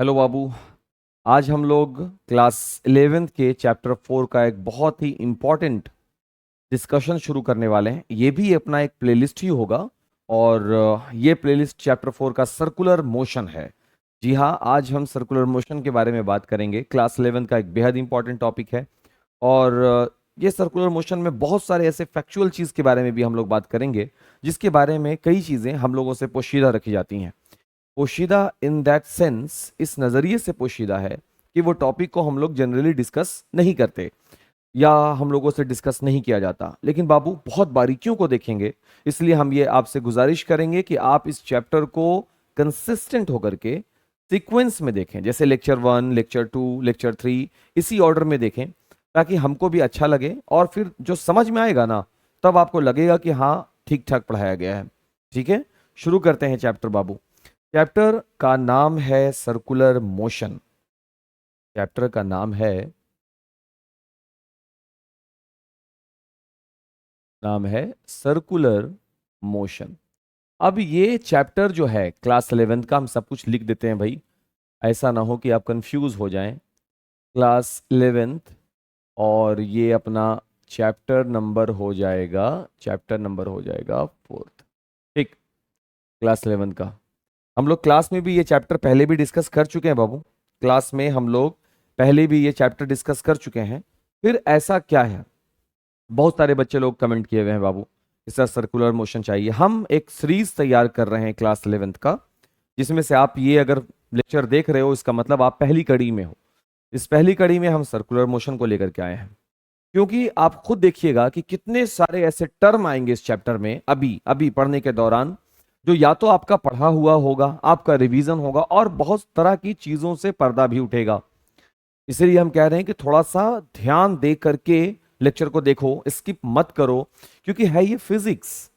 Hello बाबू। आज हम लोग क्लास 11th के चैप्टर 4 का एक बहुत ही इम्पोर्टेंट डिस्कशन शुरू करने वाले हैं। ये भी अपना एक प्लेलिस्ट ही होगा और ये प्लेलिस्ट चैप्टर 4 का सर्कुलर मोशन है। जी हाँ, आज हम सर्कुलर मोशन के बारे में बात करेंगे। क्लास 11 का एक बेहद इंपॉर्टेंट टॉपिक है और ये सर्कुलर मोशन में बहुत सारे ऐसे फैक्चुअल चीज़ के बारे में भी हम लोग बात करेंगे, जिसके बारे में कई चीज़ें हम लोगों से पोशीदा रखी जाती हैं। पोशीदा इन दैट सेंस, इस नज़रिए से पोशीदा है कि वो टॉपिक को हम लोग जनरली डिस्कस नहीं करते या हम लोगों से डिस्कस नहीं किया जाता, लेकिन बाबू बहुत बारीकियों को देखेंगे। इसलिए हम ये आपसे गुजारिश करेंगे कि आप इस चैप्टर को कंसिस्टेंट होकर के सीक्वेंस में देखें, जैसे लेक्चर 1, लेक्चर 2, लेक्चर 3, इसी ऑर्डर में देखें, ताकि हमको भी अच्छा लगे और फिर जो समझ में आएगा ना, तब आपको लगेगा कि हाँ, ठीक ठाक पढ़ाया गया है। ठीक है, शुरू करते हैं चैप्टर बाबू। चैप्टर का नाम है सर्कुलर मोशन। चैप्टर का नाम है सर्कुलर मोशन। अब ये चैप्टर जो है क्लास 11 का, हम सब कुछ लिख देते हैं भाई, ऐसा ना हो कि आप कंफ्यूज हो जाएं। क्लास 11th और ये अपना चैप्टर नंबर हो जाएगा 4th। ठीक, क्लास 11 का हम लोग क्लास में भी ये चैप्टर पहले भी डिस्कस कर चुके हैं बाबू। क्लास में हम लोग पहले भी ये चैप्टर डिस्कस कर चुके हैं। फिर ऐसा क्या है, बहुत सारे बच्चे लोग कमेंट किए हुए हैं बाबू, इस तरह सर्कुलर मोशन चाहिए। हम एक सीरीज तैयार कर रहे हैं क्लास 11th का, जिसमें से आप ये अगर लेक्चर देख रहे हो, इसका मतलब आप पहली कड़ी में हो। इस पहली कड़ी में हम सर्कुलर मोशन को लेकर के आए हैं, क्योंकि आप खुद देखिएगा कि कितने सारे ऐसे टर्म आएंगे इस चैप्टर में अभी अभी पढ़ने के दौरान, जो या तो आपका पढ़ा हुआ होगा, आपका रिवीजन होगा, और बहुत तरह की चीजों से पर्दा भी उठेगा। इसलिए हम कह रहे हैं कि थोड़ा सा ध्यान दे करके लेक्चर को देखो, स्किप मत करो, क्योंकि है ये फिजिक्स,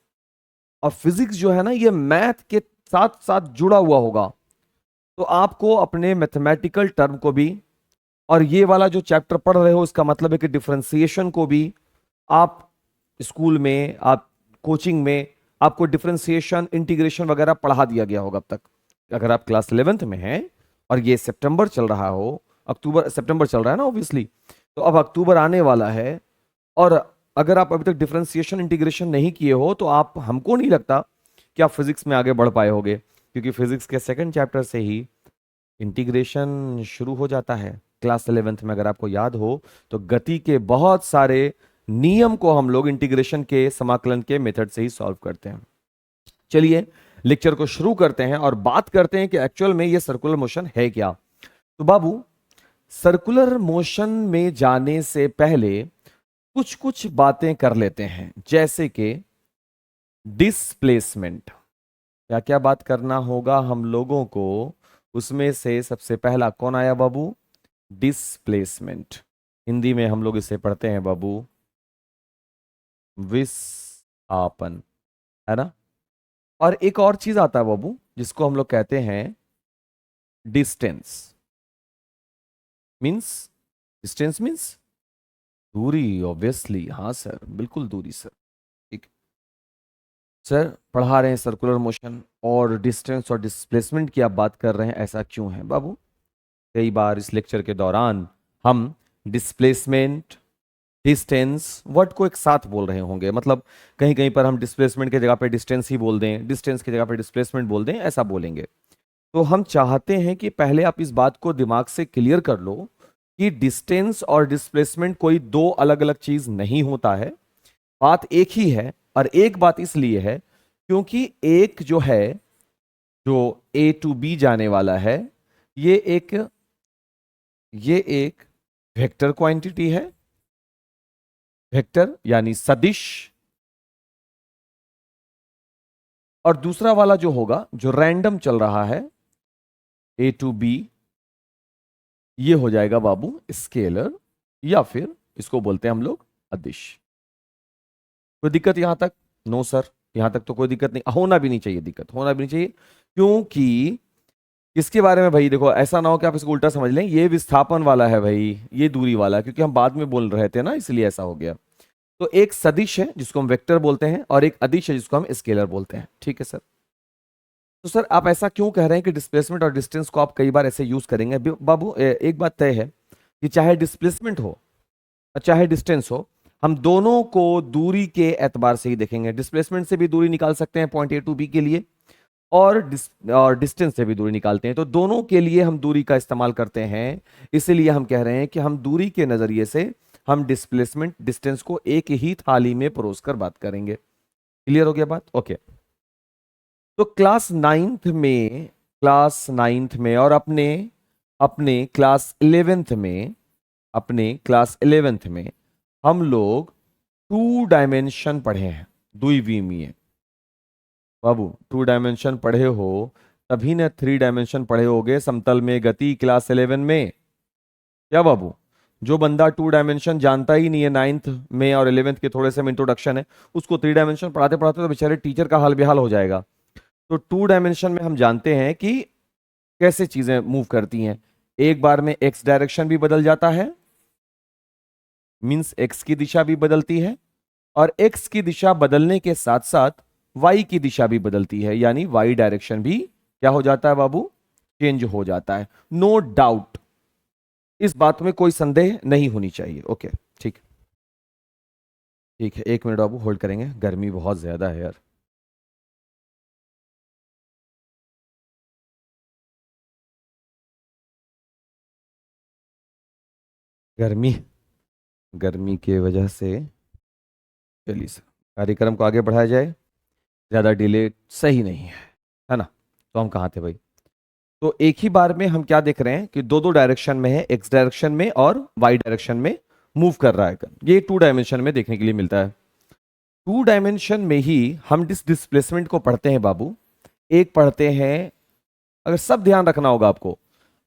और फिजिक्स जो है ना, ये मैथ के साथ साथ जुड़ा हुआ होगा। तो आपको अपने मैथमेटिकल टर्म को भी, और ये वाला जो चैप्टर पढ़ रहे हो, इसका मतलब है कि डिफरेंशिएशन को भी आप स्कूल में, आप कोचिंग में, आपको डिफरेंशिएशन, इंटीग्रेशन वगैरह पढ़ा दिया गया होगा अब तक। अगर आप क्लास 11th में हैं और ये सितंबर चल रहा हो, अक्टूबर सितंबर चल रहा है ना ऑब्वियसली, तो अब अक्टूबर आने वाला है, और अगर आप अभी तक डिफरेंशिएशन, इंटीग्रेशन नहीं किए हो, तो आप, हमको नहीं लगता कि आप फिजिक्स में आगे बढ़ पाए होगे, क्योंकि फिजिक्स के सेकंड चैप्टर से ही इंटीग्रेशन शुरू हो जाता है। क्लास 11th में अगर आपको याद हो, तो गति के बहुत सारे नियम को हम लोग इंटीग्रेशन के, समाकलन के मेथड से ही सॉल्व करते हैं। चलिए लेक्चर को शुरू करते हैं और बात करते हैं कि एक्चुअल में ये सर्कुलर मोशन है क्या। तो बाबू, सर्कुलर मोशन में जाने से पहले कुछ कुछ बातें कर लेते हैं, जैसे कि डिस्प्लेसमेंट। क्या क्या बात करना होगा हम लोगों को, उसमें से सबसे पहला कौन आया बाबू? डिस्प्लेसमेंट। हिंदी में हम लोग इसे पढ़ते हैं बाबू विस्थापन, है ना। और एक और चीज आता है बाबू, जिसको हम लोग कहते हैं डिस्टेंस। मींस, डिस्टेंस मींस दूरी, ऑब्वियसली, हाँ सर, बिल्कुल दूरी सर। ठीक सर, पढ़ा रहे हैं सर्कुलर मोशन, और डिस्टेंस और डिस्प्लेसमेंट की आप बात कर रहे हैं, ऐसा क्यों है बाबू? कई बार इस लेक्चर के दौरान हम डिस्प्लेसमेंट, डिस्टेंस वर्ड को एक साथ बोल रहे होंगे, मतलब कहीं कहीं पर हम डिस्प्लेसमेंट की जगह पे डिस्टेंस ही बोल दें, डिस्टेंस की जगह पे डिस्प्लेसमेंट बोल दें, ऐसा बोलेंगे। तो हम चाहते हैं कि पहले आप इस बात को दिमाग से क्लियर कर लो कि डिस्टेंस और डिस्प्लेसमेंट कोई दो अलग अलग चीज नहीं होता है, बात एक ही है। और एक बात इसलिए है क्योंकि एक जो है, जो ए टू बी जाने वाला है, ये एक ये एक वेक्टर क्वांटिटी है, वेक्टर यानी सदिश। और दूसरा वाला जो होगा, जो रैंडम चल रहा है, ए टू बी, ये हो जाएगा बाबू स्केलर, या फिर इसको बोलते हैं हम लोग अदिश। कोई दिक्कत यहां तक? नो सर, यहां तक तो कोई दिक्कत नहीं, होना भी नहीं चाहिए, दिक्कत होना भी नहीं चाहिए। क्योंकि इसके बारे में भाई देखो, ऐसा ना हो कि आप इसको उल्टा समझ लें, ये विस्थापन वाला है भाई, ये दूरी वाला है, क्योंकि हम बाद में बोल रहे थे ना, इसलिए ऐसा हो गया। तो एक सदिश है जिसको हम वेक्टर बोलते हैं, और एक अदिश है जिसको हम स्केलर बोलते हैं। ठीक है सर। तो सर आप ऐसा क्यों कह रहे हैं कि डिस्प्लेसमेंट और डिस्टेंस को आप कई बार ऐसे यूज करेंगे? बाबू एक बात तय है कि चाहे डिस्प्लेसमेंट हो और चाहे डिस्टेंस हो, हम दोनों को दूरी के एतबार से ही देखेंगे। डिस्प्लेसमेंट से भी दूरी निकाल सकते हैं पॉइंट ए टू बी के लिए, और डिस्टेंस से भी दूरी निकालते हैं, तो दोनों के लिए हम दूरी का इस्तेमाल करते हैं। इसीलिए हम कह रहे हैं कि हम दूरी के नजरिए से हम डिस्प्लेसमेंट डिस्टेंस को एक ही थाली में परोस कर बात करेंगे। क्लियर हो गया बात? ओके। तो क्लास नाइन्थ में और अपने अपने क्लास इलेवेंथ में हम लोग 2 डायमेंशन पढ़े हैं, द्विविमीय। बाबू 2 डायमेंशन पढ़े हो तभी ना 3 डायमेंशन पढ़े होगे समतल में गति क्लास 11 में। क्या बाबू? जो बंदा 2 डायमेंशन जानता ही नहीं है, नाइन्थ में और 11th के थोड़े से में इंट्रोडक्शन है, उसको 3 डायमेंशन पढ़ाते पढ़ाते तो बेचारे टीचर का हाल बेहाल हो जाएगा। तो 2 डायमेंशन में हम जानते हैं कि कैसे चीजें मूव करती हैं। एक बार में एक्स डायरेक्शन भी बदल जाता है, मींस एक्स की दिशा भी बदलती है, और एक्स की दिशा बदलने के साथ साथ वाई की दिशा भी बदलती है, यानी वाई डायरेक्शन भी क्या हो जाता है बाबू? चेंज हो जाता है। नो डाउट, इस बात में कोई संदेह नहीं होनी चाहिए। ओके, ठीक ठीक है, 1 मिनट बाबू होल्ड करेंगे, गर्मी बहुत ज्यादा है यार। गर्मी गर्मी के वजह से, चलिए सर कार्यक्रम को आगे बढ़ाया जाए, ज्यादा डिले सही नहीं है ना? तो हम कहाँ थे भाई? तो एक ही बार में हम क्या देख रहे हैं कि दो दो डायरेक्शन में है, एक्स डायरेक्शन में और वाई डायरेक्शन में मूव कर रहा है। ये 2 डायमेंशन में देखने के लिए मिलता है। 2 डायमेंशन में ही हम डिस्प्लेसमेंट को पढ़ते हैं बाबू। एक पढ़ते हैं, अगर सब ध्यान रखना होगा आपको,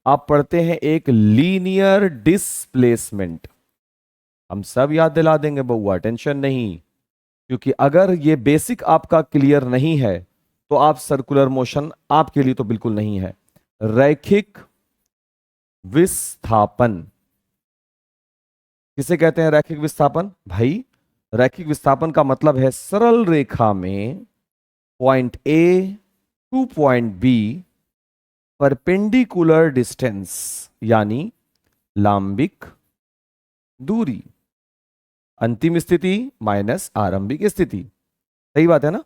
आप पढ़ते हैं एक लीनियर डिस्प्लेसमेंट। हम सब याद दिला देंगे बउआ, टेंशन नहीं, क्योंकि अगर ये बेसिक आपका क्लियर नहीं है तो आप सर्कुलर मोशन आपके लिए तो बिल्कुल नहीं है। रैखिक विस्थापन किसे कहते हैं? रैखिक विस्थापन भाई, रैखिक विस्थापन का मतलब है सरल रेखा में point A to point B perpendicular distance, यानी लांबिक दूरी, अंतिम स्थिति माइनस आरंभिक स्थिति। सही बात है ना?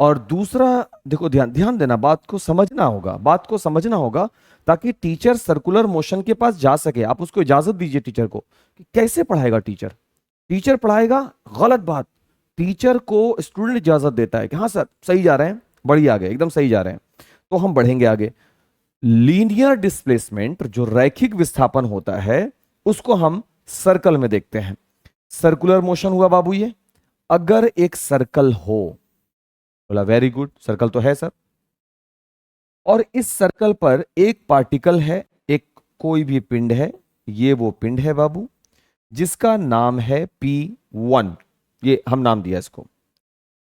और दूसरा देखो, ध्यान ध्यान देना, बात को समझना होगा ताकि टीचर सर्कुलर मोशन के पास जा सके। आप उसको इजाजत दीजिए टीचर को कि कैसे पढ़ाएगा टीचर। टीचर पढ़ाएगा, गलत बात। टीचर को स्टूडेंट इजाजत देता है कि हाँ सर सही जा रहे हैं, बढ़िया आगे, एकदम सही जा रहे हैं, तो हम बढ़ेंगे आगे। लीनियर डिस्प्लेसमेंट, जो रैखिक विस्थापन होता है, उसको हम सर्कल में देखते हैं। सर्कुलर मोशन हुआ बाबू ये, अगर एक सर्कल हो, बोला वेरी गुड, सर्कल तो है सर, और इस सर्कल पर एक पार्टिकल है, एक कोई भी पिंड है, ये वो पिंड है बाबू, जिसका नाम है P1, ये हम नाम दिया इसको।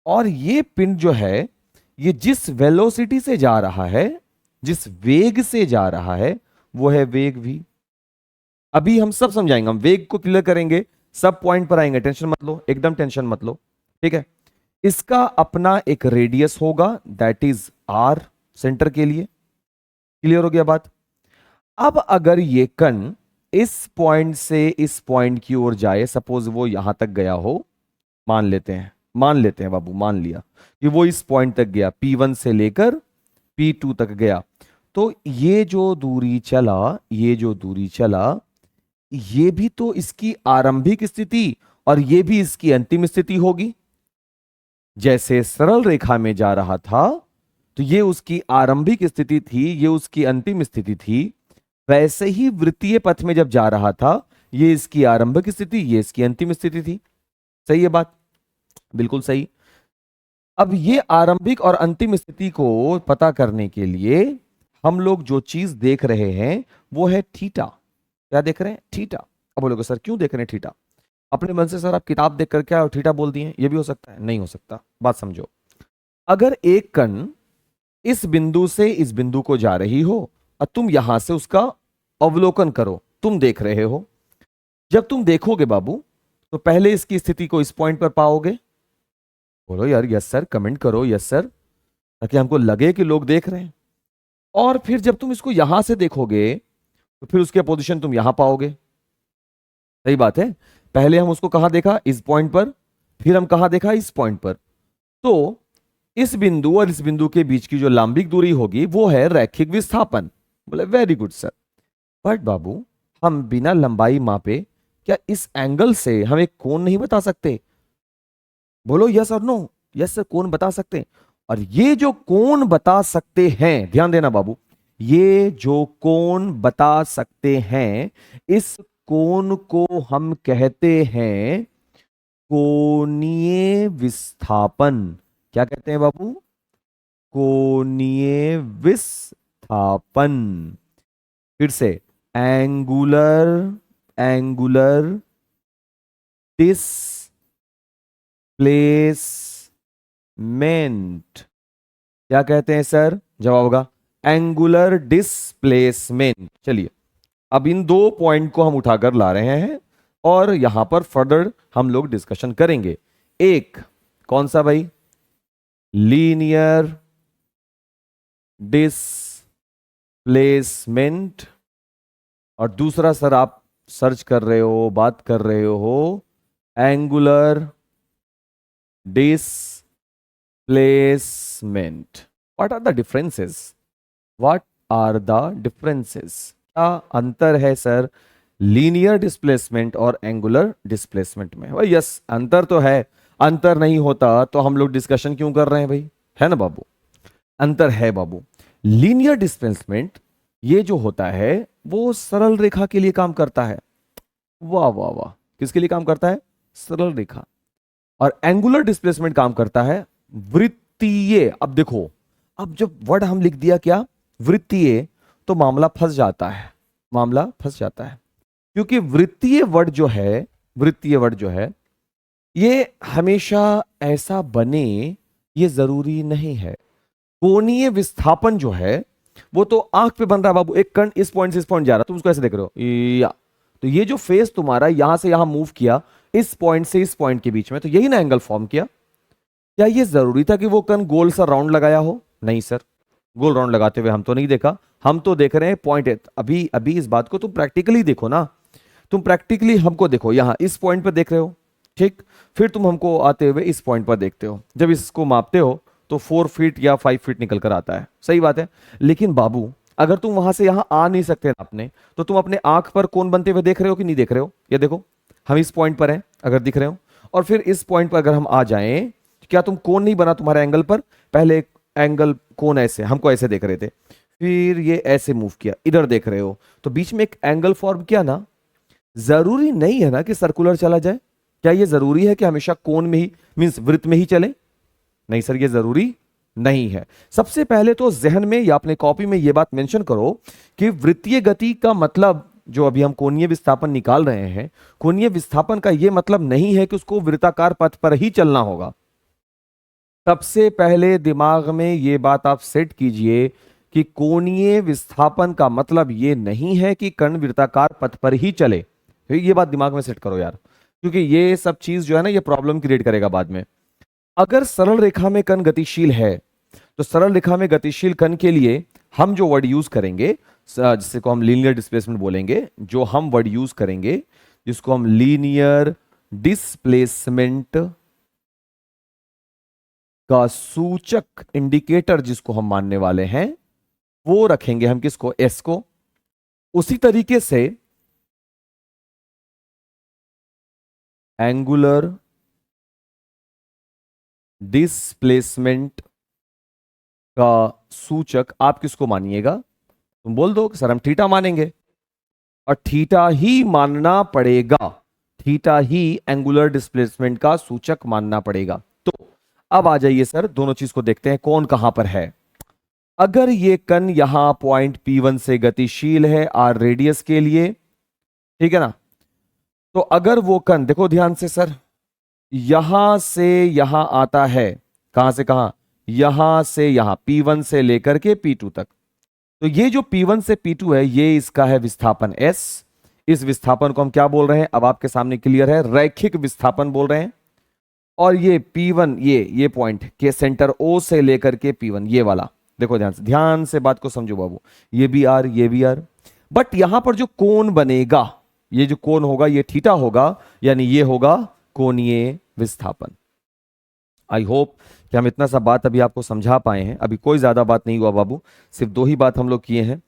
और ये पिंड जो है, ये जिस वेलोसिटी से जा रहा है, जिस वेग से जा रहा है, वो है वेग v। अभी हम सब समझाएंगे, हम वेग को क्लियर करेंगे, सब पॉइंट पर आएंगे, टेंशन मत लो, एकदम टेंशन मत लो, ठीक है। इसका अपना एक रेडियस होगा, दैट इज r, सेंटर के लिए। क्लियर हो गया बात? अब अगर ये कण इस पॉइंट से इस पॉइंट की ओर जाए, सपोज वो यहां तक गया हो, मान लेते हैं बाबू, मान लिया कि वो इस पॉइंट तक गया, P1 से लेकर P2 तक गया, तो ये जो दूरी चला, ये भी तो इसकी आरंभिक स्थिति और ये भी इसकी अंतिम स्थिति होगी। जैसे सरल रेखा में जा रहा था तो ये उसकी आरंभिक स्थिति थी, ये उसकी अंतिम स्थिति थी, वैसे ही वृत्तीय पथ में जब जा रहा था, ये इसकी आरंभिक स्थिति, ये इसकी अंतिम स्थिति थी। सही है बात? बिल्कुल सही। अब ये आरंभिक और अंतिम स्थिति को पता करने के लिए हम लोग जो चीज देख रहे हैं वो है थीटा। क्या देख रहे हैं? थीटा। अब बोलोगे सर क्यों देख रहे हैं थीटा? अपने मन से सर आप किताब देख कर क्या और थीटा बोल दिए, ये भी हो सकता है? नहीं हो सकता। बात समझो, अगर एक कण इस बिंदु से इस बिंदु को जा रही हो और तुम यहां से उसका अवलोकन करो, तुम देख रहे हो, जब तुम देखोगे बाबू तो पहले इसकी स्थिति को इस पॉइंट पर पाओगे। बोलो यार यस सर, कमेंट करो यस सर। ताकि हमको लगे कि लोग देख रहे हैं। और फिर जब तुम इसको यहां से देखोगे तो फिर उसके पोजीशन तुम यहां पाओगे। सही बात है। पहले हम उसको कहां देखा, इस पॉइंट पर, फिर हम कहां देखा, इस पॉइंट पर। तो इस बिंदु और इस बिंदु के बीच की जो लंबिक दूरी होगी वो है रैखिक विस्थापन। बोले वेरी गुड सर। बट बाबू, हम बिना लंबाई मापे क्या इस एंगल से हम एक कोण नहीं बता सकते? बोलो यस और नो। यस सर, कोण बता सकते हैं। और ये जो कोण बता सकते हैं, ध्यान देना बाबू, ये जो कोण बता सकते हैं, इस कोण को हम कहते हैं कोणीय विस्थापन। क्या कहते हैं बाबू? कोणीय विस्थापन। फिर से, एंगुलर एंगुलर डिस्प्लेसमेंट। क्या कहते हैं सर? जवाब होगा एंगुलर डिस्प्लेसमेंट। चलिए, अब इन दो पॉइंट को हम उठाकर ला रहे हैं और यहां पर फर्दर हम लोग डिस्कशन करेंगे। एक कौन सा भाई? Linear displacement. और दूसरा सर आप सर्च कर रहे हो, बात कर रहे हो, angular displacement. What are the differences? What are the differences? क्या अंतर है सर लीनियर डिस्प्लेसमेंट और एंगुलर डिस्प्लेसमेंट में? भाई यस, अंतर तो है। अंतर नहीं होता तो हम लोग डिस्कशन क्यों कर रहे हैं भाई? है ना बाबू? अंतर है बाबू। लीनियर डिस्प्लेसमेंट ये जो होता है वो सरल रेखा के लिए काम करता है। वाह वाह वाह, किसके लिए काम करता है? सरल रेखा। और एंगुलर डिस्प्लेसमेंट काम करता है वृत्तीय। अब देखो, अब जब वर्ड हम लिख दिया क्या, वृत्तीय, तो मामला फंस जाता है। मामला फंस जाता है क्योंकि वृत्तीय वर्ड जो है, वृत्तीय वर्ड जो है, ये हमेशा ऐसा बने ये जरूरी नहीं है। कोणीय विस्थापन जो है वो तो आंख पे बन रहा है बाबू। एक कण इस पॉइंट से इस पॉइंट जा रहा है, तुम उसको ऐसे देख रहे हो या, तो ये जो फेस तुम्हारा यहां से यहां मूव किया, इस पॉइंट से इस पॉइंट के बीच में, तो यही ना एंगल फॉर्म किया। क्या ये जरूरी था कि वो कण गोल सा राउंड लगाया हो? नहीं सर, गोल राउंड लगाते हुए हम तो नहीं देखा। हम तो देख रहे हैं पॉइंट। अभी अभी इस बात को तुम प्रैक्टिकली देखो ना, तुम प्रैक्टिकली हमको देखो, यहां इस पॉइंट पर देख रहे हो, ठीक। फिर तुम हमको आते हुए इस पॉइंट पर देखते हो। जब इसको मापते हो तो 4 फीट या 5 फीट निकल कर आता है। सही बात है। लेकिन बाबू, अगर तुम वहां से यहां आ नहीं सकते नापने, तो तुम अपने आंख पर कोण बनते हुए देख रहे हो कि नहीं देख रहे हो? ये देखो, हम इस पॉइंट पर हैं, अगर दिख रहे हो, और फिर इस पॉइंट पर अगर हम आ जाएं, क्या तुम कोण नहीं बना तुम्हारे एंगल पर? पहले एंगल कोण ऐसे, हमको ऐसे देख रहे थे, फिर ये ऐसे मूव किया, इधर देख रहे हो, तो बीच में एक एंगल फॉर्म किया ना। जरूरी नहीं है ना कि सर्कुलर चला जाए। क्या ये जरूरी है कि हमेशा कोण में ही, मींस वृत्त में ही चले? नहीं सर, ये जरूरी नहीं है। सबसे पहले तो जहन में या अपने कॉपी में ये बात मेंशन करो कि वृत्तीय गति का मतलब, जो अभी हम कोणीय विस्थापन निकाल रहे हैं, कोणीय विस्थापन का यह मतलब नहीं है कि उसको वृत्ताकार पथ पर ही चलना होगा। सबसे पहले दिमाग में यह बात आप सेट कीजिए कि कोणीय विस्थापन का मतलब यह नहीं है कि कण वृत्ताकार पथ पर ही चले। ये बात दिमाग में सेट करो यार, क्योंकि ये सब चीज जो है ना, ये प्रॉब्लम क्रिएट करेगा बाद में। अगर सरल रेखा में कण गतिशील है, तो सरल रेखा में गतिशील कण के लिए हम जो वर्ड यूज करेंगे, जिससे को हम लीनियर डिस्प्लेसमेंट बोलेंगे, जो हम वर्ड यूज करेंगे जिसको हम लीनियर डिस्प्लेसमेंट का सूचक, इंडिकेटर जिसको हम मानने वाले हैं, वो रखेंगे हम किसको? एस को। उसी तरीके से एंगुलर डिस्प्लेसमेंट का सूचक आप किसको मानिएगा? तुम बोल दो कि सर हम थीटा मानेंगे, और थीटा ही मानना पड़ेगा। थीटा ही एंगुलर डिस्प्लेसमेंट का सूचक मानना पड़ेगा। तो अब आ जाइए सर, दोनों चीज को देखते हैं, कौन कहां पर है। अगर ये कण यहां पॉइंट P1 से गतिशील है आर रेडियस के लिए, ठीक है ना, तो अगर वो कण, देखो ध्यान से सर, यहां से यहां आता है, कहां से कहां? यहां से यहां, P1 से लेकर के P2 तक। तो ये जो P1 से P2 है, ये इसका है विस्थापन S। इस विस्थापन को हम क्या बोल रहे हैं? अब आपके सामने क्लियर है, रैखिक विस्थापन बोल रहे हैं। और ये P1 ये पॉइंट के सेंटर O से लेकर के P1 ये वाला, देखो ध्यान से बात को समझो बाबू, ये भी R ये भी R, बट यहां पर जो कोण बनेगा, ये जो कोण होगा ये थीटा होगा, यानी ये होगा कोणीय विस्थापन। आई होप कि हम इतना सा बात अभी आपको समझा पाए हैं। अभी कोई ज्यादा बात नहीं हुआ बाबू, सिर्फ दो ही बात हम लोग किए हैं।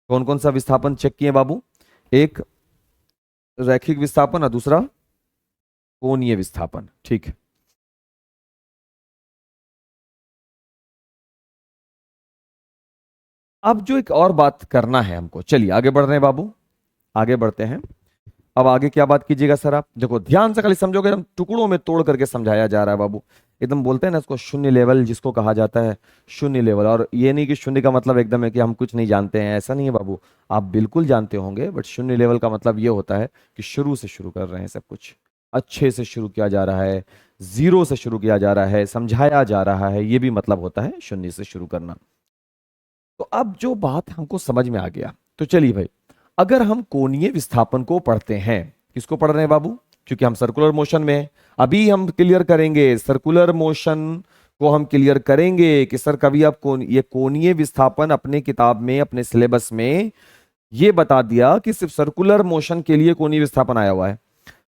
कौन कौन सा विस्थापन चेक किए बाबू? एक रैखिक विस्थापन और दूसरा कोणीय विस्थापन। ठीक है, अब जो एक और बात करना है हमको, चलिए आगे बढ़ रहे हैं बाबू, आगे बढ़ते हैं। अब आगे क्या बात कीजिएगा सर आप? देखो ध्यान से खाली समझोगे, एकदम टुकड़ों में तोड़ करके समझाया जा रहा है बाबू, एकदम बोलते हैं ना इसको शून्य लेवल जिसको कहा जाता है, शून्य लेवल। और ये नहीं कि शून्य का मतलब एकदम है कि हम कुछ नहीं जानते हैं, ऐसा नहीं है बाबू, आप बिल्कुल जानते होंगे, बट शून्य लेवल का मतलब ये होता है कि शुरू से शुरू कर रहे हैं, सब कुछ अच्छे से शुरू किया जा रहा है, जीरो से शुरू किया जा रहा है, समझाया जा रहा है, ये भी मतलब होता है शून्य से शुरू करना। तो अब जो बात हमको समझ में आ गया, तो चलिए भाई, अगर हम कोणीय विस्थापन को पढ़ते हैं, किसको पढ़ रहे हैं बाबू? क्योंकि हम सर्कुलर मोशन में हैं। अभी हम क्लियर करेंगे सर्कुलर मोशन को, हम क्लियर करेंगे कि सर कभी आप ये कोणीय विस्थापन अपने किताब में, अपने सिलेबस में ये बता दिया कि सिर्फ सर्कुलर मोशन के लिए कोणीय विस्थापन आया हुआ है,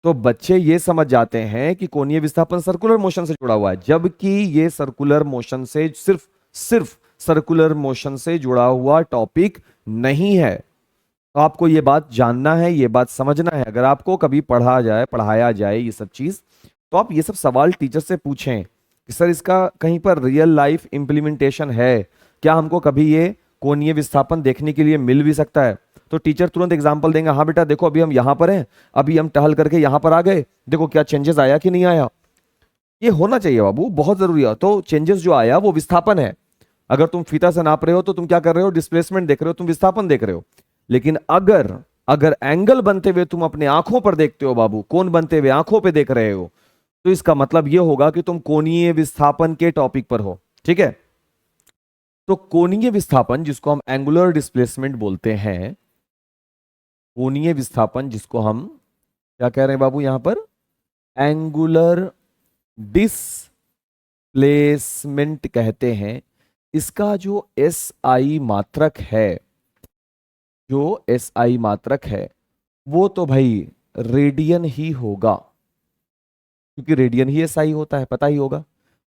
तो बच्चे ये समझ जाते हैं कि कोणीय विस्थापन सर्कुलर मोशन से जुड़ा हुआ है, जबकि ये सर्कुलर मोशन से सिर्फ सिर्फ सर्कुलर मोशन से जुड़ा हुआ टॉपिक नहीं है। तो आपको ये बात जानना है, ये बात समझना है। अगर आपको कभी पढ़ाया जाए ये सब चीज, तो आप ये सब सवाल टीचर से पूछें कि सर इसका कहीं पर रियल लाइफ इंप्लीमेंटेशन है क्या, हमको कभी ये कोणीय विस्थापन देखने के लिए मिल भी सकता है? तो टीचर तुरंत एग्जांपल देंगे, हाँ बेटा देखो अभी हम यहां पर हैं, अभी हम टहल करके यहां पर आ गए, देखो क्या चेंजेस आया कि नहीं आया। ये होना चाहिए बाबू, बहुत जरूरी है। तो चेंजेस जो आया वो विस्थापन है। अगर तुम फीता से नाप रहे हो तो तुम क्या कर रहे हो? डिस्प्लेसमेंट देख रहे हो, तुम विस्थापन देख रहे हो। लेकिन अगर अगर एंगल बनते हुए तुम अपने आंखों पर देखते हो बाबू, कोण बनते हुए आंखों पे देख रहे हो, तो इसका मतलब यह होगा कि तुम कोणीय विस्थापन के टॉपिक पर हो। ठीक है, तो कोणीय विस्थापन जिसको हम एंगुलर डिस्प्लेसमेंट बोलते हैं, कोणीय विस्थापन जिसको हम क्या कह रहे हैं बाबू यहां पर? एंगुलर डिस्प्लेसमेंट कहते हैं। इसका जो एस आई मात्रक है, जो एस आई मात्रक है वो तो भाई रेडियन ही होगा, क्योंकि रेडियन ही एस आई होता है, पता ही होगा।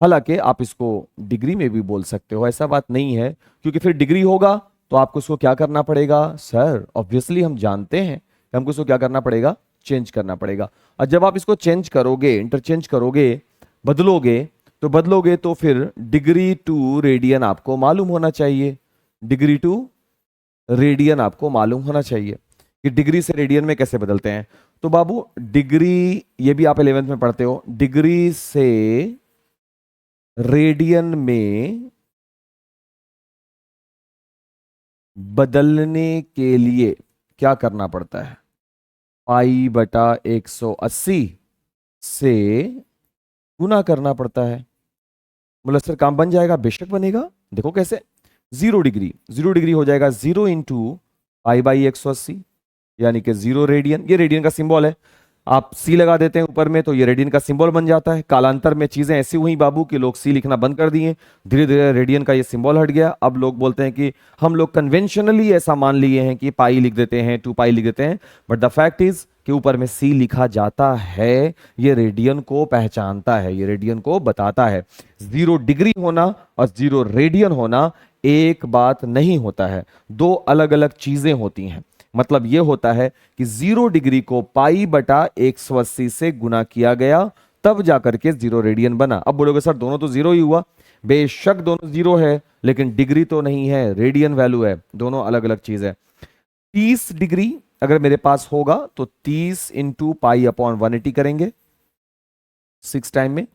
हालांकि आप इसको डिग्री में भी बोल सकते हो, ऐसा बात नहीं है, क्योंकि फिर डिग्री होगा तो आपको इसको क्या करना पड़ेगा सर? ऑब्वियसली हम जानते हैं कि हमको इसको क्या करना पड़ेगा? चेंज करना पड़ेगा। और जब आप इसको चेंज करोगे, इंटरचेंज करोगे, बदलोगे तो फिर डिग्री टू रेडियन आपको मालूम होना चाहिए, डिग्री टू रेडियन आपको मालूम होना चाहिए कि डिग्री से रेडियन में कैसे बदलते हैं। तो बाबू डिग्री, ये भी आप 11th में पढ़ते हो, डिग्री से रेडियन में बदलने के लिए क्या करना पड़ता है? पाई बटा 180 से गुना करना पड़ता है। बोला सर काम बन जाएगा? बेशक बनेगा। देखो कैसे, 0 डिग्री हो जाएगा 0 इंटू पाई बाई 180, यानी कि 0 रेडियन। ये रेडियन का सिंबल है, आप सी लगा देते हैं ऊपर में तो ये रेडियन का सिंबल बन जाता है। कालांतर में चीजें ऐसी हुई बाबू कि लोग सी लिखना बंद कर दिए, धीरे धीरे रेडियन का ये सिंबल हट गया। अब लोग बोलते हैं कि हम लोग कन्वेंशनली ऐसा मान लिए हैं कि पाई लिख देते हैं, 2 पाई लिख देते हैं, बट द फैक्ट इज कि ऊपर में सी लिखा जाता है। ये रेडियन को पहचानता है, ये रेडियन को बताता है। 0 डिग्री होना और 0 रेडियन होना एक बात नहीं होता है, दो अलग अलग चीजें होती हैं। मतलब यह होता है कि 0 डिग्री को पाई बटा 180 से गुना किया गया, तब जाकर के 0 रेडियन बना। अब बोलोगे सर दोनों तो 0 ही हुआ। बेशक दोनों 0 है, लेकिन डिग्री तो नहीं है, रेडियन वैल्यू है, दोनों अलग अलग चीज है। 30 डिग्री अगर मेरे पास होगा तो 30 इंटू पाई अपॉन 180 करेंगे 6 टाइम में,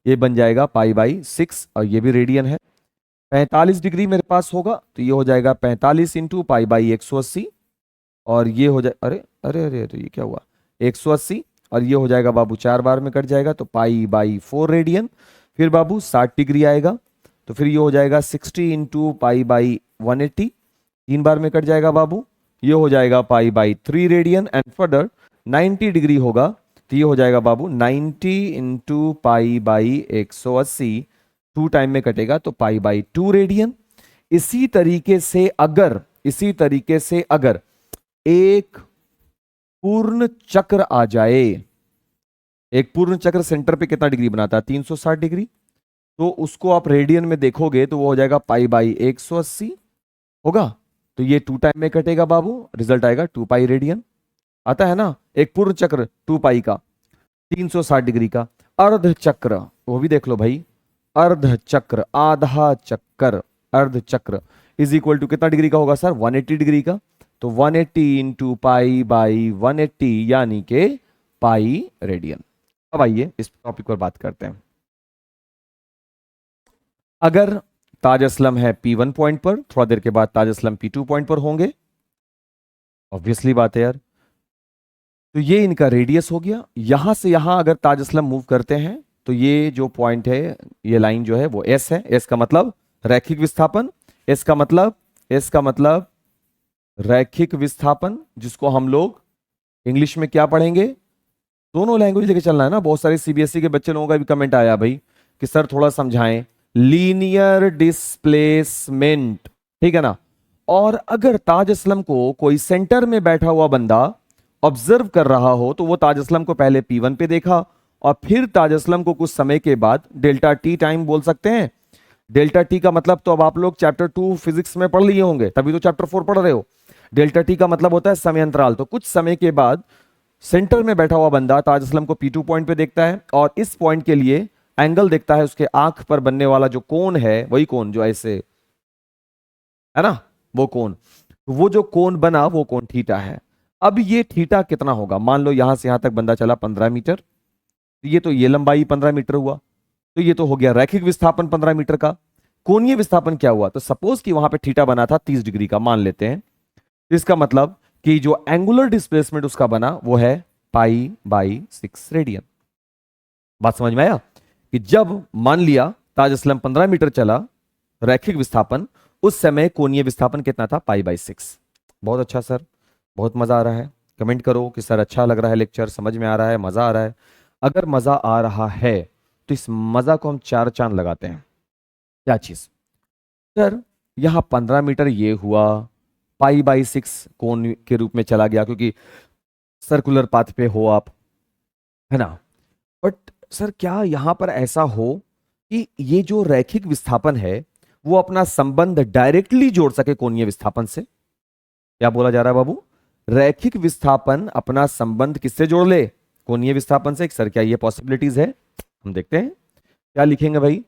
ये बन जाएगा पाई बाई 6, और ये भी रेडियन है। 45 डिग्री मेरे पास होगा तो ये हो जाएगा 45 इंटू पाई बाई 180, और ये हो जाए, अरे अरे अरे अरे ये क्या हुआ, 180, और ये हो जाएगा बाबू 4 बार में कट जाएगा तो पाई बाई 4 रेडियन। फिर बाबू 60 डिग्री आएगा तो फिर ये हो जाएगा 60 इंटू पाई बाई 180, 3 बार में कट जाएगा बाबू, ये हो जाएगा pi by 3 radian. And further 90 degree होगा तो ये हो जाएगा बाबू 90 इंटू पाई बाई 180, 2 टाइम में कटेगा तो पाई बाई 2 रेडियन। इसी तरीके से अगर एक पूर्ण चक्र आ जाए, एक पूर्ण चक्र सेंटर पे कितना डिग्री बनाता है, 360 डिग्री, तो उसको आप रेडियन में देखोगे तो वो हो जाएगा पाई बाई 180 होगा। तो ये 2 टाइम में कटेगा बाबू, रिजल्ट आएगा 2 पाई रेडियन। आता है ना, एक पूर्ण चक्र 2 पाई का, 360 डिग्री का। अर्ध चक्र वो भी देख लो भाई, अर्ध चक्र, आधा चक्कर, अर्ध चक्र इज इक्वल टू कितना डिग्री का होगा सर, 180 डिग्री का। तो 180 इंटू पाई बाई 180 यानी के पाई रेडियन। अब आइए इस टॉपिक पर बात करते हैं। अगर ताज असलम है P1 पॉइंट पर, थोड़ा देर के बाद ताज असलम P2 पॉइंट पर होंगे, ऑब्वियसली बात है यार। तो ये इनका रेडियस हो गया। यहां से यहां अगर ताज असलम मूव करते हैं तो ये जो पॉइंट है, ये लाइन जो है वो S है। S का मतलब रैखिक विस्थापन, S का मतलब रैखिक विस्थापन, जिसको हम लोग इंग्लिश में क्या पढ़ेंगे, दोनों लैंग्वेज लेके चलना है ना। बहुत सारे सीबीएसई के बच्चे लोगों का भी कमेंट आया भाई कि सर थोड़ा समझाएं, लीनियर डिस्प्लेसमेंट, ठीक है ना। और अगर ताज असलम को कोई सेंटर में बैठा हुआ बंदा ऑब्जर्व कर रहा हो तो वो ताज असलम को पहले P1 पे देखा और फिर ताज असलम को कुछ समय के बाद डेल्टा टी टाइम बोल सकते हैं। डेल्टा टी का मतलब तो अब आप लोग चैप्टर 2 फिजिक्स में पढ़ लिए होंगे, तभी तो चैप्टर 4 पढ़ रहे हो। डेल्टा टी का मतलब होता है समय अंतराल। तो कुछ समय के बाद सेंटर में बैठा हुआ बंदा ताज असलम को P2 पॉइंट पे देखता है और इस पॉइंट के लिए एंगल देखता है, उसके आंख पर बनने वाला जो कोण है, वही कोण जो ऐसे है ना, वो कोण। तो वो जो कोण बना वो कोण थीटा है। अब ये थीटा कितना होगा, मान लो यहां से यहां तक बंदा चला 15 मीटर, ये तो ये लंबाई 15 मीटर हुआ, तो ये तो हो गया रैखिक विस्थापन 15 मीटर का। कोणीय विस्थापन क्या हुआ, तो सपोज कि वहां पे थीटा बना था 30 डिग्री का, मान लेते हैं। इसका मतलब कि जो एंगुलर डिस्प्लेसमेंट उसका बना वो है पाई बाई 6 रेडियन। बात समझ में आया कि जब मान लिया ताज असलम 15 मीटर चला रैखिक विस्थापन, उस समय कोणीय विस्थापन कितना था, पाई बाई 6। बहुत अच्छा सर, बहुत मजा आ रहा है। कमेंट करो कि सर अच्छा लग रहा है लेक्चर, समझ में आ रहा है, मजा आ रहा है। अगर मजा आ रहा है तो इस मजा को हम 4 चांद लगाते हैं। क्या चीज सर, यहां 15 मीटर ये हुआ, पाई बाई 6 कोण के रूप में चला गया क्योंकि सर्कुलर पाथ पे हो आप, है ना। बट सर क्या यहां पर ऐसा हो कि ये जो रैखिक विस्थापन है वो अपना संबंध डायरेक्टली जोड़ सके कोणीय विस्थापन से? क्या बोला जा रहा है बाबू, रैखिक विस्थापन अपना संबंध किससे जोड़ ले, कोणीय विस्थापन से। सर क्या ये पॉसिबिलिटीज है, हम देखते हैं क्या लिखेंगे भाई।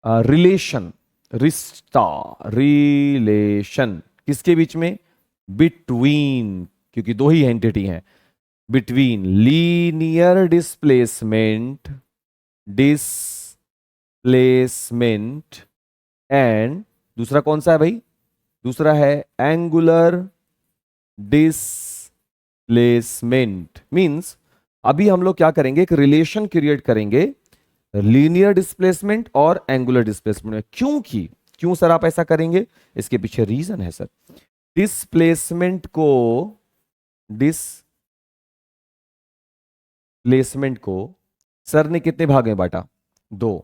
रिलेशन, रिश्ता, रिलेशन किसके बीच में, बिटवीन, क्योंकि दो ही एंटिटी हैं, बिटवीन लीनियर डिस्प्लेसमेंट एंड दूसरा कौन सा है भाई, दूसरा है एंगुलर डिस्प्लेसमेंट। मींस अभी हम लोग क्या करेंगे, एक रिलेशन क्रिएट करेंगे लीनियर डिस्प्लेसमेंट और एंगुलर डिस्प्लेसमेंट में। क्यों सर आप ऐसा करेंगे, इसके पीछे रीजन है सर। डिस्प्लेसमेंट को सर ने कितने भाग में बांटा, 2।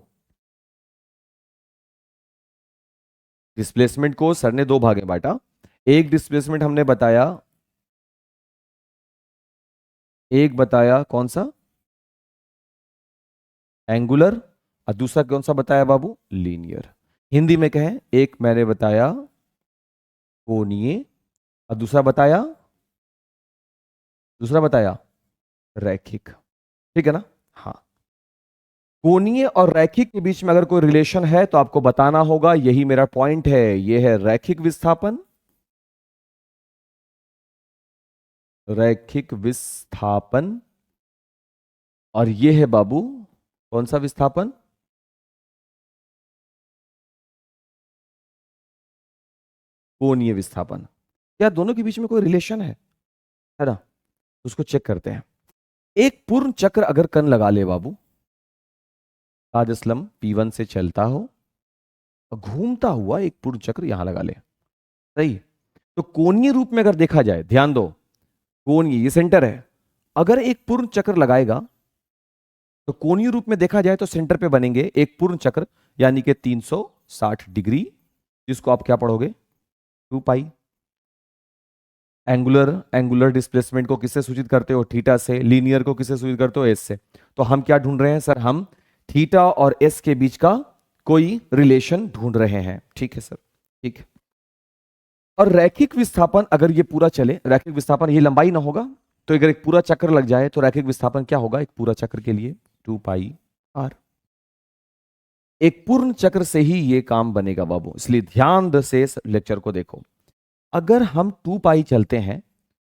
डिस्प्लेसमेंट को सर ने 2 भाग में बांटा। एक डिस्प्लेसमेंट हमने बताया, एक बताया कौन सा, एंगुलर, और दूसरा कौन सा बताया बाबू, लीनियर। हिंदी में कहें, एक मैंने बताया कोणीय और दूसरा बताया रैखिक, ठीक है ना। हाँ, कोणीय और रैखिक के बीच में अगर कोई रिलेशन है तो आपको बताना होगा, यही मेरा पॉइंट है। ये है रैखिक विस्थापन, रैखिक विस्थापन, और ये है बाबू कौन सा विस्थापन, कोणीय विस्थापन। क्या दोनों के बीच में कोई रिलेशन है ना, उसको चेक करते हैं। एक पूर्ण चक्र अगर कण लगा ले बाबू, ताज असलम P1 से चलता हो और घूमता हुआ एक पूर्ण चक्र यहां लगा ले, सही। तो कोणीय रूप में अगर देखा जाए, ध्यान दो, कोणीय ये सेंटर है अगर एक पूर्ण चक्र लगाएगा तो कोणीय रूप में देखा जाए तो सेंटर पे बनेंगे एक पूर्ण चक्र, यानी कि 360 डिग्री, जिसको आप क्या पढ़ोगे 2 पाई। एंगुलर डिस्प्लेसमेंट को किससे सूचित करते हो, थीटा से। लीनियर को किससे सूचित करते हो, एस से। तो हम क्या ढूंढ रहे हैं सर, हम थीटा और एस के बीच का कोई रिलेशन ढूंढ रहे हैं। ठीक है सर, ठीक है। और रैखिक विस्थापन अगर ये पूरा चले, रैखिक विस्थापन ये लंबाई ना होगा, तो अगर एक पूरा चक्र लग जाए तो रैखिक विस्थापन क्या होगा एक पूरा चक्र के लिए, 2 पाई आर। एक पूर्ण चक्र से ही ये काम बनेगा बाबू, इसलिए ध्यान से इस लेक्चर को देखो। अगर हम 2 पाई चलते हैं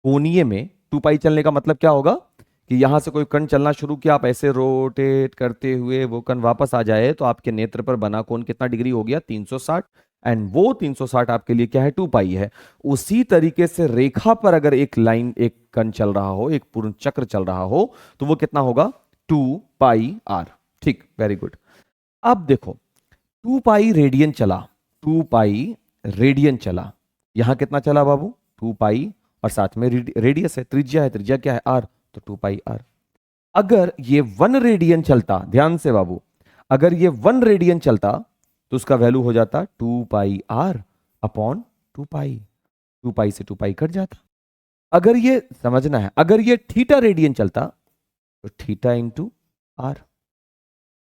कोणीय में, 2 पाई चलने का मतलब क्या होगा कि यहां से कोई कण चलना शुरू किया, आप ऐसे रोटेट करते हुए वो कण वापस आ जाए, तो आपके नेत्र पर बना कोण कितना डिग्री हो गया, 360। एंड वो 360 आपके लिए क्या है, 2 पाई है। उसी तरीके से रेखा पर अगर एक लाइन, एक कण चल रहा हो, एक पूर्ण चक्र चल रहा हो, तो वो कितना होगा, 2 पाई आर। ठीक, वेरी गुड। अब देखो 2 पाई रेडियन चला, 2 पाई रेडियन चला, यहां कितना चला बाबू, 2 पाई, और साथ में रेडियस है, त्रिज्या है, त्रिज्या क्या है, आर, तो 2 पाई आर। अगर ये 1 रेडियन चलता, ध्यान से बाबू, अगर ये 1 रेडियन चलता तो उसका वैल्यू हो जाता 2 पाई आर अपॉन 2 पाई, 2 पाई से 2 पाई कट जाता। अगर ये समझना है, अगर ये थीटा रेडियन चलता तो थीटा इंटू आर,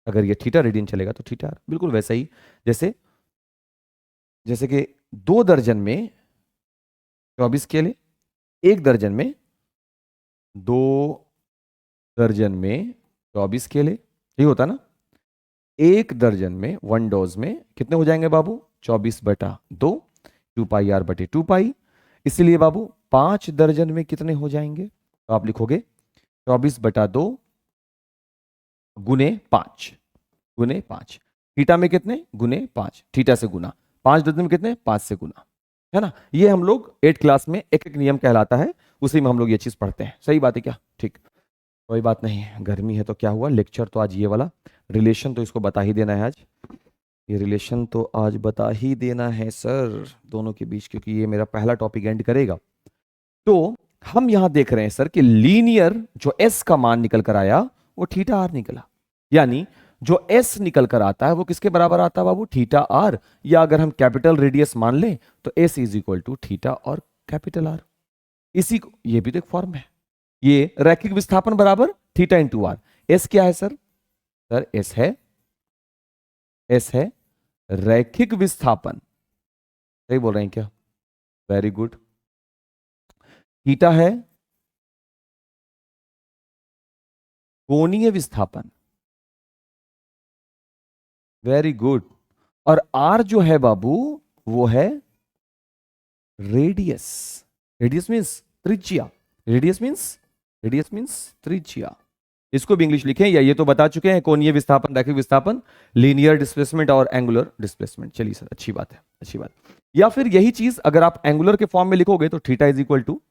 अगर ये थीटा रेडियन चलेगा तो थीटा आर। बिल्कुल वैसा ही जैसे जैसे कि 2 दर्जन में 24 केले, 1 दर्जन में 2 दर्जन में 24 केले, यही होता ना। 1 दर्जन में 1 डोज में कितने हो जाएंगे बाबू, 24/2, 2 पाई आर बटे 2 पाई। इसलिए बाबू 5 दर्जन में कितने हो जाएंगे, तो आप लिखोगे 24/2 गुने 5, गुने 5। थीटा में कितने, गुने 5, थीटा से गुना। 5 दर्जन में कितने, 5 से गुना, है ना। ये हम लोग 8 क्लास में एक एक नियम कहलाता है, उसी में हम लोग ये चीज पढ़ते हैं। सही बात है क्या, ठीक, कोई बात नहीं। गर्मी है तो क्या हुआ, लेक्चर तो आज ये वाला रिलेशन तो इसको बता ही देना है आज, ये रिलेशन तो आज बता ही देना है सर दोनों के बीच, क्योंकि ये मेरा पहला टॉपिक एंड करेगा। तो हम यहां देख रहे हैं सर कि लीनियर जो एस का मान निकल कर आया वो थीटा आर निकला, यानी जो एस निकल कर आता है वो किसके बराबर आता है बाबू, थीटा आर। या अगर हम कैपिटल रेडियस मान लें तो S is equal to theta और कैपिटल आर। इसी को, ये भी तो एक फॉर्म है, ये रैखिक विस्थापन बराबर थीटा इंटू आर। एस क्या है सर, सर एस है, एस है रैखिक विस्थापन, सही बोल रहे हैं क्या, वेरी गुड। थीटा है कोणीय विस्थापन, वेरी गुड। और आर जो है बाबू वो है रेडियस, रेडियस मीन्स त्रिज्या, रेडियस मीन्स त्रिज्या। इसको भी इंग्लिश लिखें, या ये तो बता चुके हैं, कोणीय विस्थापन, रैखिक विस्थापन, लीनियर डिस्प्लेसमेंट और एंगुलर डिस्प्लेसमेंट। चलिए सर, अच्छी बात है, अच्छी बात। या फिर यही चीज अगर आप एंगुलर के फॉर्म में लिखोगे तो theta is equal to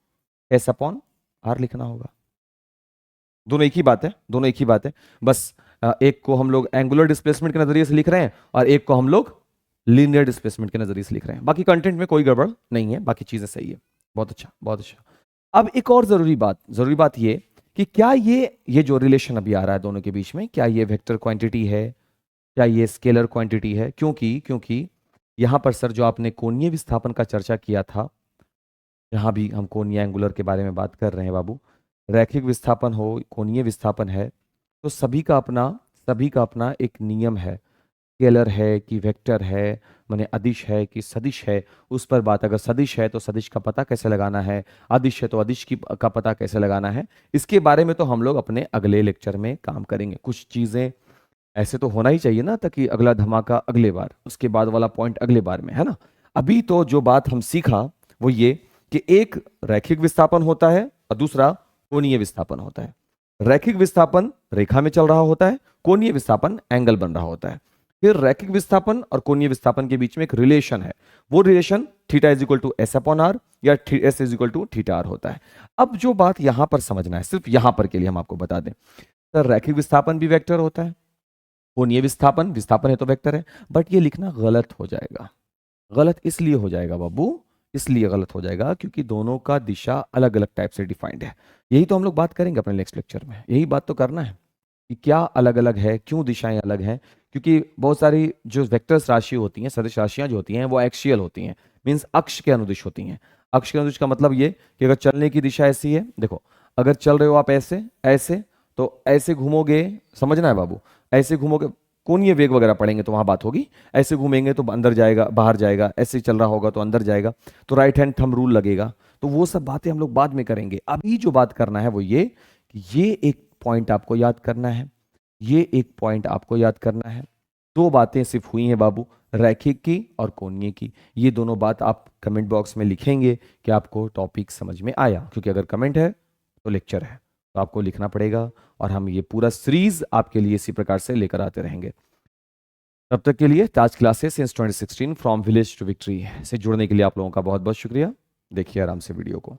S upon R लिखना होगा। दोनों एक ही बात है, दोनों एक ही बात है, बस एक को हम लोग एंगुलर डिस्प्लेसमेंट के नजरिए से लिख रहे हैं और एक को हम लोग लीनियर डिस्प्लेसमेंट के नजरिए से लिख रहे हैं। बाकी कंटेंट में कोई गड़बड़ नहीं है, बाकी चीजें सही है। बहुत अच्छा, बहुत अच्छा। अब एक और जरूरी बात ये कि क्या ये जो रिलेशन अभी आ रहा है दोनों के बीच में, क्या ये वेक्टर क्वांटिटी है, क्या ये स्केलर क्वांटिटी है। क्योंकि यहां पर सर जो आपने कोणीय विस्थापन का चर्चा किया था, जहां भी हम कोणीय एंगुलर के बारे में बात कर रहे हैं बाबू, रैखिक विस्थापन हो, कोणीय विस्थापन है, तो सभी का अपना एक नियम है। स्केलर है कि वेक्टर है, माने अदिश है कि सदिश है, उस पर बात। अगर सदिश है तो सदिश का पता कैसे लगाना है, अदिश है तो अदिश का पता कैसे लगाना है, इसके बारे में तो हम लोग अपने अगले लेक्चर में काम करेंगे। कुछ चीजें ऐसे तो होना ही चाहिए ना, ताकि अगला धमाका अगले बार, उसके बाद वाला पॉइंट अगले बार में, है ना। अभी तो जो बात हम सीखा वो ये कि एक रैखिक विस्थापन होता है और दूसरा कोणीय विस्थापन होता है। रैखिक विस्थापन रेखा में चल रहा होता है, कोणीय विस्थापन एंगल बन रहा होता है। फिर रैखिक विस्थापन और कोणीय विस्थापन के बीच में एक रिलेशन है, वो relation theta is equal to S upon r या s is equal to theta r होता है। अब जो बात यहां पर समझना है, सिर्फ यहां पर के लिए हम आपको बता दें, सर रैखिक विस्थापन भी वेक्टर होता है, कोणीय विस्थापन, विस्थापन है तो वेक्टर है, बट ये लिखना गलत हो जाएगा। गलत इसलिए हो जाएगा बाबू इसलिए गलत हो जाएगा क्योंकि दोनों का दिशा अलग अलग टाइप से डिफाइंड है। यही तो हम लोग बात करेंगे अपने नेक्स्ट लेक्चर में, यही बात तो करना है कि क्या अलग अलग है, क्यों दिशाएं अलग हैं। क्योंकि बहुत सारी जो वेक्टर्स राशि होती हैं, सदिश राशियां जो होती हैं, वो एक्सियल होती हैं, मीन्स अक्ष के अनुदिश होती हैं। अक्ष के अनुदिश का मतलब ये कि अगर चलने की दिशा ऐसी है, देखो अगर चल रहे हो आप ऐसे ऐसे, तो ऐसे घूमोगे, समझना है बाबू, ऐसे घूमोगे, कोणीय वेग वगैरह पढ़ेंगे तो वहां बात होगी। ऐसे घूमेंगे तो अंदर जाएगा बाहर जाएगा, ऐसे चल रहा होगा तो अंदर जाएगा, तो राइट हैंड थंब रूल लगेगा। तो वो सब बातें हम लोग बाद में करेंगे। अभी जो बात करना है वो ये कि ये एक पॉइंट आपको याद करना है, ये एक पॉइंट आपको याद करना है। दो बातें सिर्फ हुई हैं बाबू, रैखिक की और कोणीय की। ये दोनों बात आप कमेंट बॉक्स में लिखेंगे कि आपको टॉपिक समझ में आया, क्योंकि अगर कमेंट है तो लेक्चर है, तो आपको लिखना पड़ेगा। और हम ये पूरा सीरीज आपके लिए इसी प्रकार से लेकर आते रहेंगे। तब तक के लिए Taj classes since 2016 from village to victory से जुड़ने के लिए आप लोगों का बहुत बहुत शुक्रिया। देखिए आराम से वीडियो को।